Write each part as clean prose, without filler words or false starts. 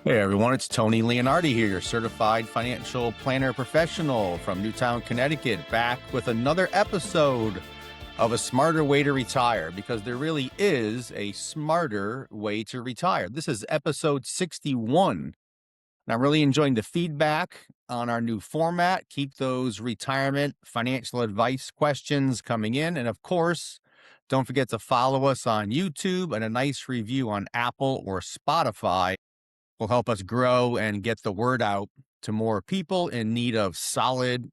Hey everyone, it's Tony Leonardi here, your certified financial planner professional from Newtown, Connecticut, back with another episode of A Smarter Way to Retire, because there really is a smarter way to retire. This is episode 61. And I'm really enjoying the feedback on our new format. Keep those retirement financial advice questions coming in. And of course, don't forget to follow us on YouTube, and a nice review on Apple or Spotify will help us grow and get the word out to more people in need of solid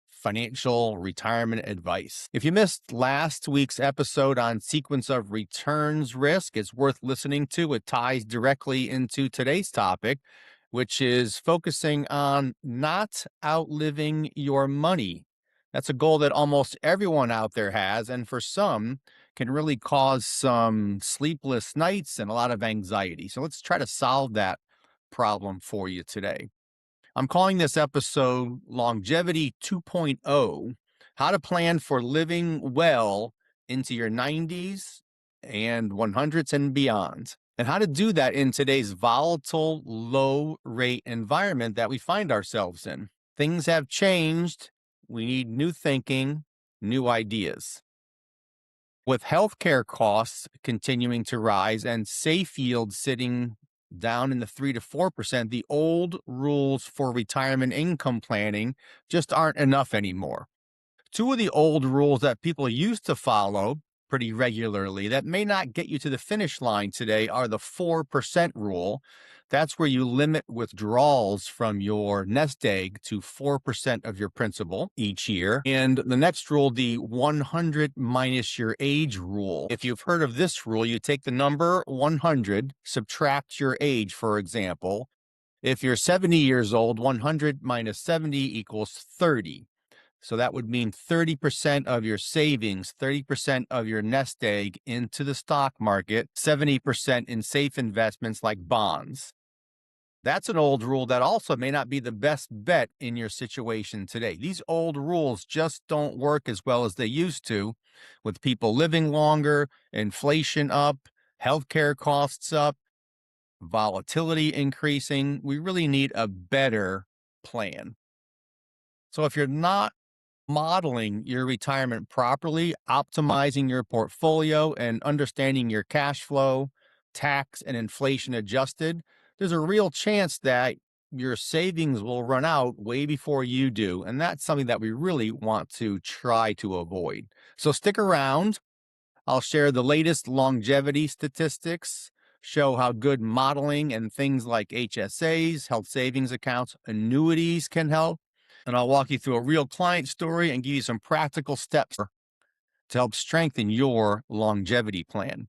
financial retirement advice. If you missed last week's episode on sequence of returns risk, it's worth listening to. It ties directly into today's topic, which is focusing on not outliving your money. That's a goal that almost everyone out there has, and for some can really cause some sleepless nights and a lot of anxiety. So let's try to solve that problem for you today. I'm calling this episode Longevity 2.0, how to plan for living well into your 90s and 100s and beyond, and how to do that in today's volatile, low-rate environment that we find ourselves in. Things have changed. We need new thinking, new ideas. With healthcare costs continuing to rise and safe yields sitting down in the 3 to 4%, the old rules for retirement income planning just aren't enough anymore. Two of the old rules that people used to follow pretty regularly that may not get you to the finish line today are the 4% rule. That's where you limit withdrawals from your nest egg to 4% of your principal each year. And the next rule, the 100 minus your age rule. If you've heard of this rule, you take the number 100, subtract your age, for example. If you're 70 years old, 100 minus 70 equals 30. So that would mean 30% of your savings, 30% of your nest egg into the stock market, 70% in safe investments like bonds. That's an old rule that also may not be the best bet in your situation today. These old rules just don't work as well as they used to, with people living longer, inflation up, healthcare costs up, volatility increasing. We really need a better plan. So if you're not modeling your retirement properly, optimizing your portfolio, and understanding your cash flow, tax and inflation adjusted, there's a real chance that your savings will run out way before you do. And that's something that we really want to try to avoid. So stick around. I'll share the latest longevity statistics, show how good modeling and things like HSAs, health savings accounts, annuities can help. And I'll walk you through a real client story and give you some practical steps to help strengthen your longevity plan.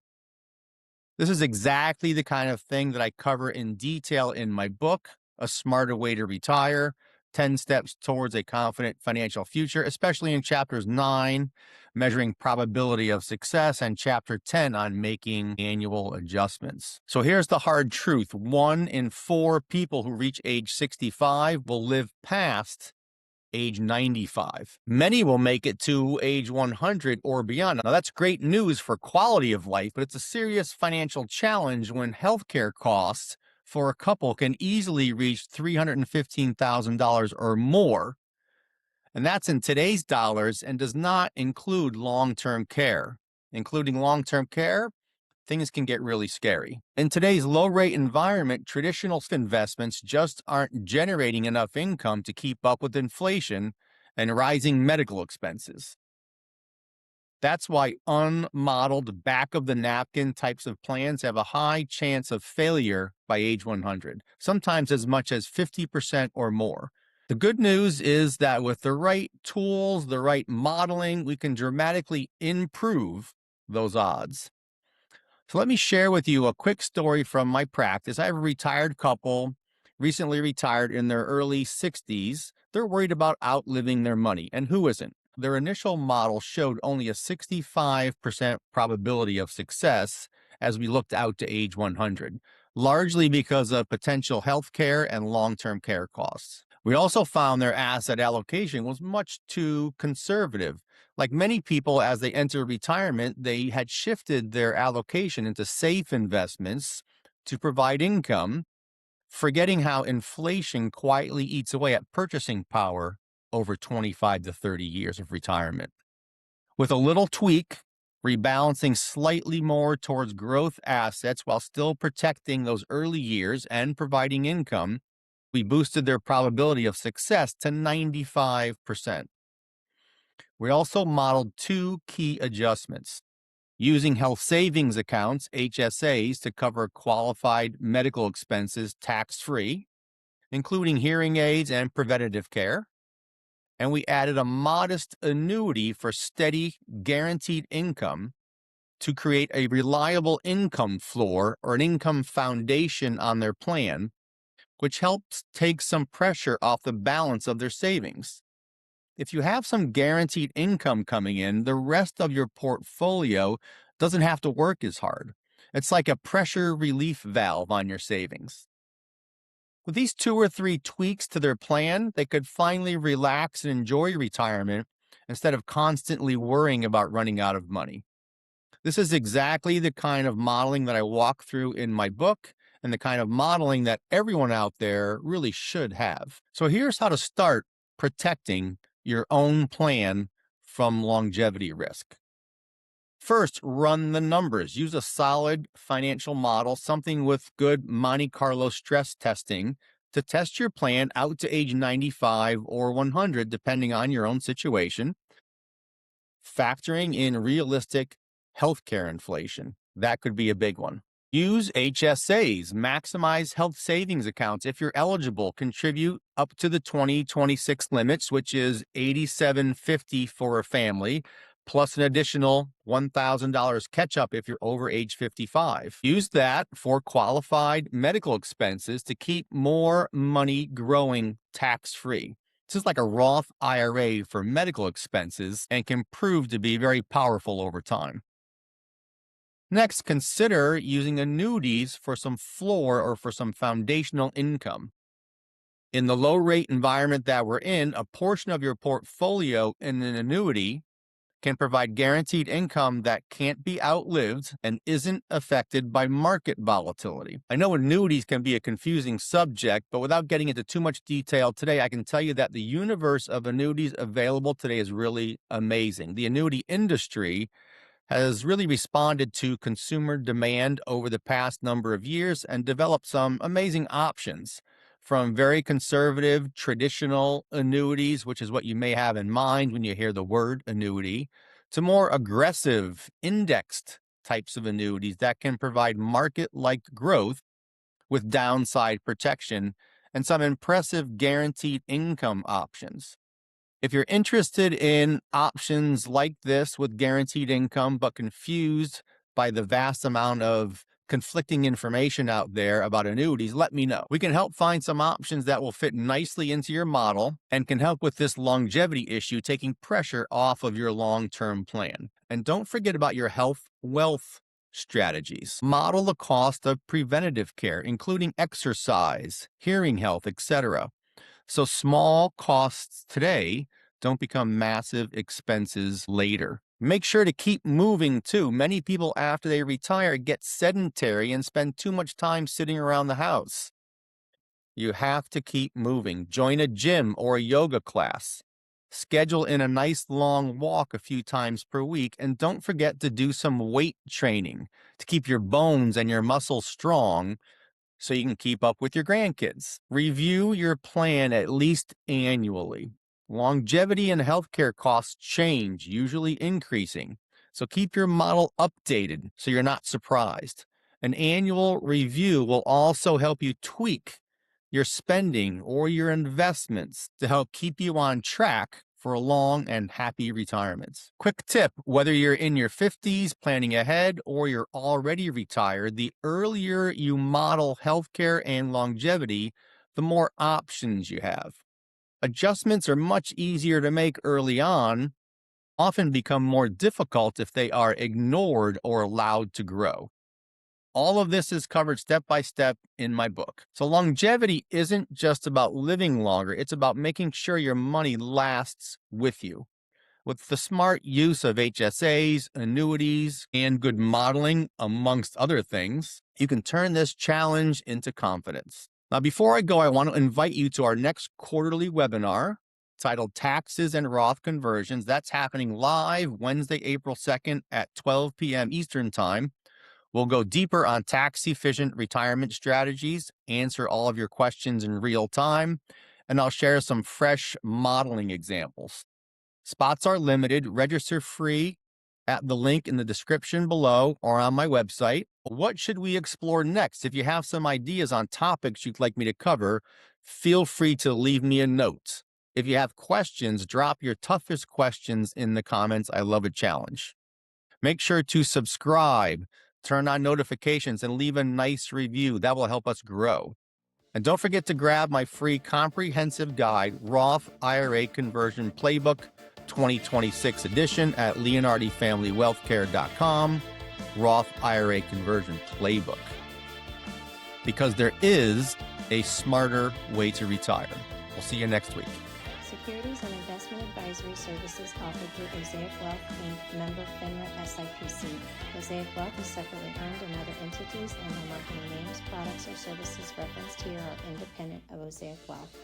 This is exactly the kind of thing that I cover in detail in my book, A Smarter Way to Retire, 10 Steps Towards a Confident Financial Future, especially in Chapters 9, Measuring Probability of Success, and Chapter 10 on Making Annual Adjustments. So here's the hard truth. 1 in 4 people who reach age 65 will live past age 95. Many will make it to age 100 or beyond. Now, that's great news for quality of life, but it's a serious financial challenge when healthcare costs for a couple can easily reach $315,000 or more. And that's in today's dollars and does not include long-term care. Including long-term care, things can get really scary. In today's low-rate environment, traditional investments just aren't generating enough income to keep up with inflation and rising medical expenses. That's why unmodeled, back-of-the-napkin types of plans have a high chance of failure by age 100, sometimes as much as 50% or more. The good news is that with the right tools, the right modeling, we can dramatically improve those odds. So let me share with you a quick story from my practice. I have a retired couple, recently retired in their early 60s. They're worried about outliving their money, and who isn't? Their initial model showed only a 65% probability of success as we looked out to age 100, largely because of potential health care and long-term care costs. We also found their asset allocation was much too conservative. Like many people, as they enter retirement, they had shifted their allocation into safe investments to provide income, forgetting how inflation quietly eats away at purchasing power over 25 to 30 years of retirement. With a little tweak, rebalancing slightly more towards growth assets while still protecting those early years and providing income, we boosted their probability of success to 95%. We also modeled two key adjustments: using health savings accounts, HSAs, to cover qualified medical expenses tax-free, including hearing aids and preventative care. And we added a modest annuity for steady, guaranteed income to create a reliable income floor or an income foundation on their plan, which helps take some pressure off the balance of their savings. If you have some guaranteed income coming in, the rest of your portfolio doesn't have to work as hard. It's like a pressure relief valve on your savings. With these 2 or 3 tweaks to their plan, they could finally relax and enjoy retirement instead of constantly worrying about running out of money. This is exactly the kind of modeling that I walk through in my book and the kind of modeling that everyone out there really should have. So here's how to start protecting your own plan from longevity risk. First, run the numbers. Use a solid financial model, something with good Monte Carlo stress testing, to test your plan out to age 95 or 100, depending on your own situation. Factoring in realistic healthcare inflation. That could be a big one. Use HSAs, maximize health savings accounts if you're eligible. Contribute up to the 2026 limits, which is $87.50 for a family, plus an additional $1,000 catch up if you're over age 55. Use that for qualified medical expenses to keep more money growing tax-free. This is like a Roth IRA for medical expenses and can prove to be very powerful over time. Next, consider using annuities for some floor or for some foundational income. In the low rate environment that we're in, a portion of your portfolio in an annuity can provide guaranteed income that can't be outlived and isn't affected by market volatility. I know annuities can be a confusing subject, but without getting into too much detail today, I can tell you that the universe of annuities available today is really amazing. The annuity industry has really responded to consumer demand over the past number of years and developed some amazing options, from very conservative traditional annuities, which is what you may have in mind when you hear the word annuity, to more aggressive indexed types of annuities that can provide market-like growth with downside protection and some impressive guaranteed income options. If you're interested in options like this with guaranteed income, but confused by the vast amount of conflicting information out there about annuities, let me know. We can help find some options that will fit nicely into your model and can help with this longevity issue, taking pressure off of your long-term plan. And don't forget about your health wealth strategies. Model the cost of preventative care, including exercise, hearing health, etc. So small costs today don't become massive expenses later. Make sure to keep moving too. Many people after they retire get sedentary and spend too much time sitting around the house. You have to keep moving. Join a gym or a yoga class. Schedule in a nice long walk a few times per week, and don't forget to do some weight training to keep your bones and your muscles strong so you can keep up with your grandkids. Review your plan at least annually. Longevity and healthcare costs change, usually increasing. So keep your model updated so you're not surprised. An annual review will also help you tweak your spending or your investments to help keep you on track for long and happy retirements. Quick tip: whether you're in your 50s planning ahead or you're already retired, the earlier you model healthcare and longevity, the more options you have. Adjustments are much easier to make early on, often become more difficult if they are ignored or allowed to grow. All of this is covered step by step in my book. So longevity isn't just about living longer. It's about making sure your money lasts with you. With the smart use of HSAs, annuities, and good modeling, amongst other things, you can turn this challenge into confidence. Now, before I go, I want to invite you to our next quarterly webinar titled Taxes and Roth Conversions. That's happening live Wednesday, April 2nd at 12 p.m. Eastern Time. We'll go deeper on tax-efficient retirement strategies, answer all of your questions in real time, and I'll share some fresh modeling examples. Spots are limited. Register free at the link in the description below or on my website. What should we explore next? If you have some ideas on topics you'd like me to cover, feel free to leave me a note. If you have questions, drop your toughest questions in the comments. I love a challenge. Make sure to subscribe, turn on notifications, and leave a nice review. That will help us grow. And don't forget to grab my free comprehensive guide, Roth IRA Conversion Playbook 2026 edition at LeonardiFamilyWealthCare.com, Roth IRA Conversion Playbook. Because there is a smarter way to retire. We'll see you next week. Securities and investment advisory services offered through Mosaic Wealth, Inc., member FINRA SIPC. Mosaic Wealth is separately owned, and other entities and or marketing names, products, or services referenced here are independent of Mosaic Wealth.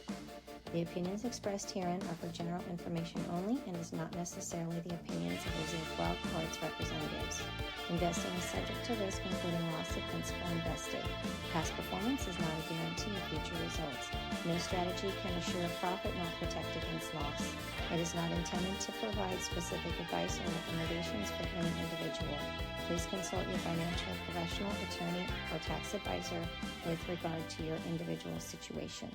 The opinions expressed herein are for general information only and is not necessarily the opinions of Mosaic Wealth or its representatives. Investing is subject to risk, including loss of principal invested. Past performance is not a guarantee of future results. No strategy can assure profit nor protect against loss. It is not intended to provide specific advice or recommendations for any individual. Please consult your financial professional, attorney, or tax advisor with regard to your individual situation.